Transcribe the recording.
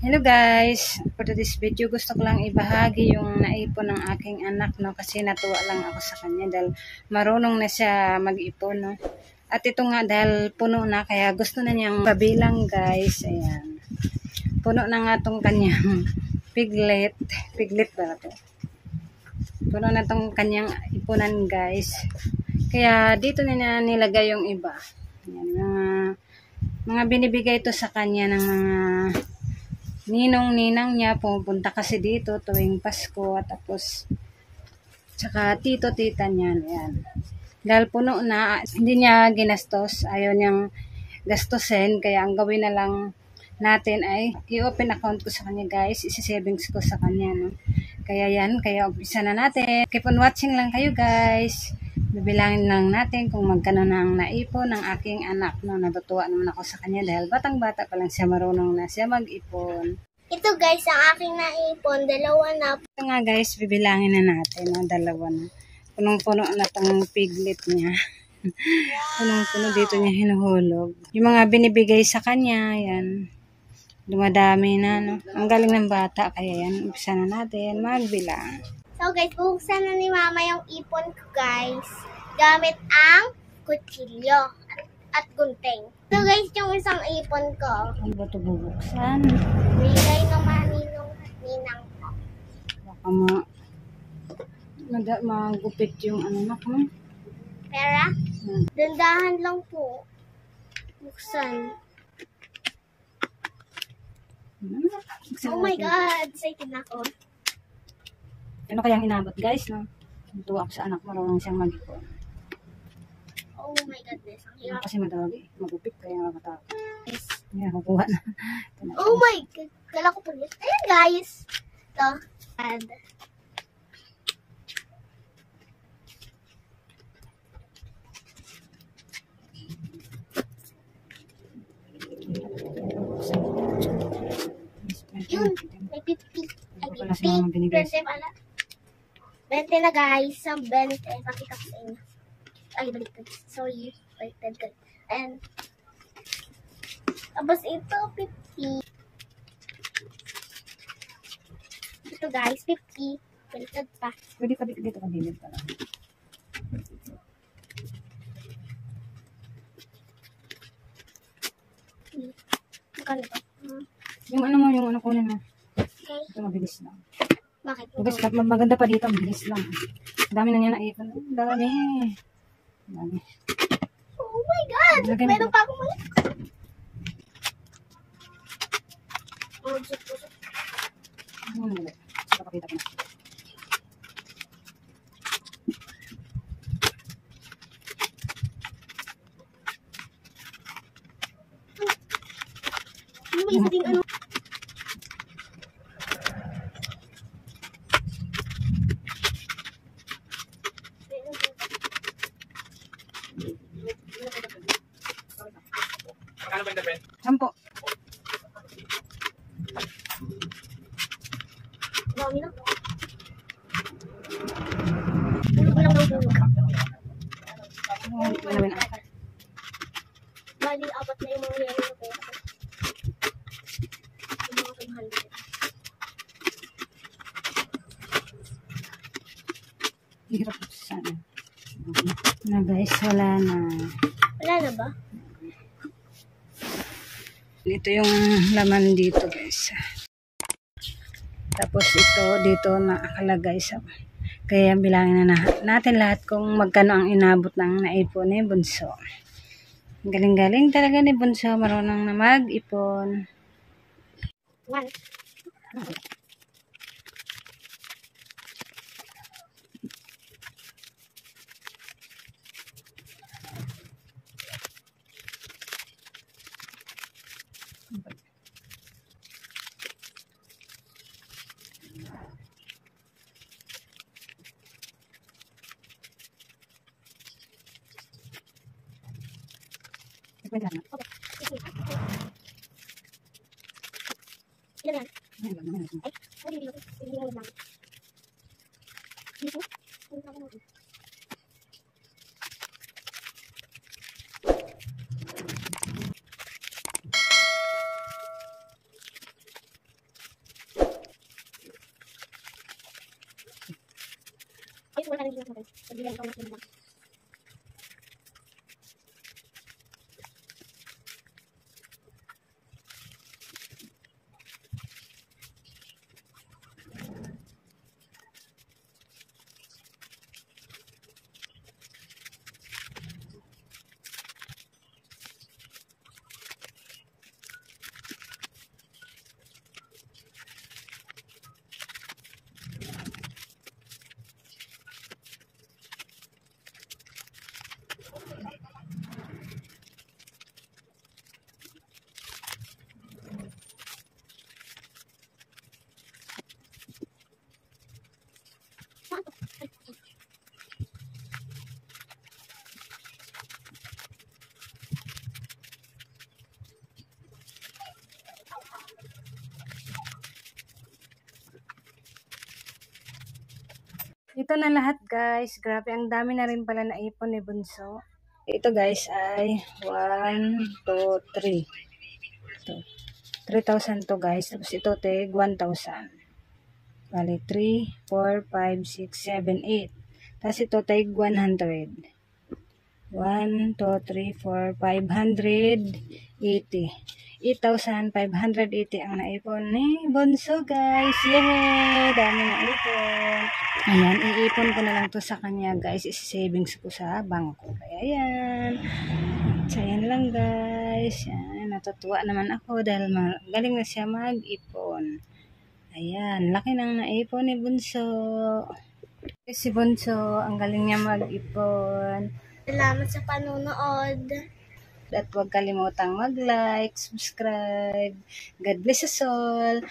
Hello guys, for today's video gusto ko lang ibahagi yung naipon ng aking anak, no, kasi natuwa lang ako sa kanya dahil marunong na siya mag-ipon, no. At ito nga dahil puno na kaya gusto na niyang pabilang guys. Ayan, puno na nga tong kanyang piglet ba ito? Puno na tong kanyang ipunan guys, kaya dito na niya nilagay yung iba. Ayan, mga binibigay ito sa kanya ng mga ninong-ninang niya. Pumunta kasi dito tuwing Pasko, tapos tsaka tito-tita niya. Yan. Dahil puno na, hindi niya ginastos, ayaw niyang gastusin, kaya ang gawin na lang natin ay i-open account ko sa kanya guys, isi-savings ko sa kanya, no? Kaya yan, kaya umpisa na natin. Keep on watching lang kayo guys. Bibilangin lang natin kung magkano na ang naipon ng aking anak, no. Natutuwa naman ako sa kanya dahil batang-bata pa lang siya, marunong na siya mag-ipon. Ito guys, ang aking naipon, dalawa na. Ito nga guys, bibilangin na natin, no? Dalawa na. Punong-puno na tong piglet niya. Punong-puno dito niya hinuhulog. Yung mga binibigay sa kanya, yan. Dumadami na, no? Ang galing ng bata, kaya yan, umpisa na natin magbilang. So guys, buksan na ni mama yung ipon ko guys, gamit ang kutsilyo at gunting. So guys, yung isang ipon ko, Ano ba ito bubuksan? bigay naman ninang ko. Baka magupit yung ano na ko. Pera? Dandahan lang po. Buksan. Oh my God! Excited na ako. Ano kayang inabot guys, no? Tuwa ako sa anak, marunong siyang mag-ipon. Oh my goodness. Ang hirap. Kasi madali, magupit, kaya makatakot. Yes. Kaya kukuha na. Oh my God! Kala ko po yun. Ayan guys. Ito. And yun. May 50. Ay, Ito pala siya mga binigay. 20 pala. 20 na guys. Ang 20. Pakita ko sa inyo. Ay, baliktad. Sorry. Baliktad ko. And tapos ito, 50. Ito guys, 50. Baliktad pa. Pwede ka dito kabilib pala. Magkano ito? Yung ano kunin mo. Okay. Ito mabilis lang. Bakit? Maganda pa dito, mabilis lang. Dami na niya naipon. Dami. Dami. Oh my God! Lagyan Meron mo. pa akong mali. Oh, susok. Ano na ulit? Pakita ko na. May isa ding ano. Sampo. Dami na. Tulog lang daw tulog. Bali, apat na yung mga yelo na pera. Yung mga 500. Hirap sana. Na guys, wala na. Wala na ba? Ito yung laman dito guys. Tapos ito dito nakalagay sa. Kaya bilangin na natin lahat kung magkano ang inabot ng naipon ni Bunso. Galing-galing talaga ni Bunso, marunong na mag-ipon. 1. Wait lang. Ilan yan? Ayan, ayan, ayan. Ay, hindi lang. Dito? Ito na lahat guys. Grabe, ang dami na rin pala na ipon ni Bunso. Ito guys ay 1, 2, 3. Ito. 3,000 to guys. Tapos ito tig 1,000. Bali 3, 4, 5, 6, 7, 8. Tapos ito tig 100. 1, 2, 3, 4, 580. 8,580 ang naipon ni Bunso guys. Yay! Dami na ipon. Ayan, iipon ko na lang to sa kanya guys. Is-savings ko sa bangko. Kaya ayan. So ayan lang guys. Ayan, natutuwa naman ako dahil galing na siya mag-ipon. Ayan, laki nang naipon ni Bunso. Si Bunso, ang galing niya mag-ipon. Salamat sa panonood. At huwag kalimutang mag-like, subscribe. God bless us all.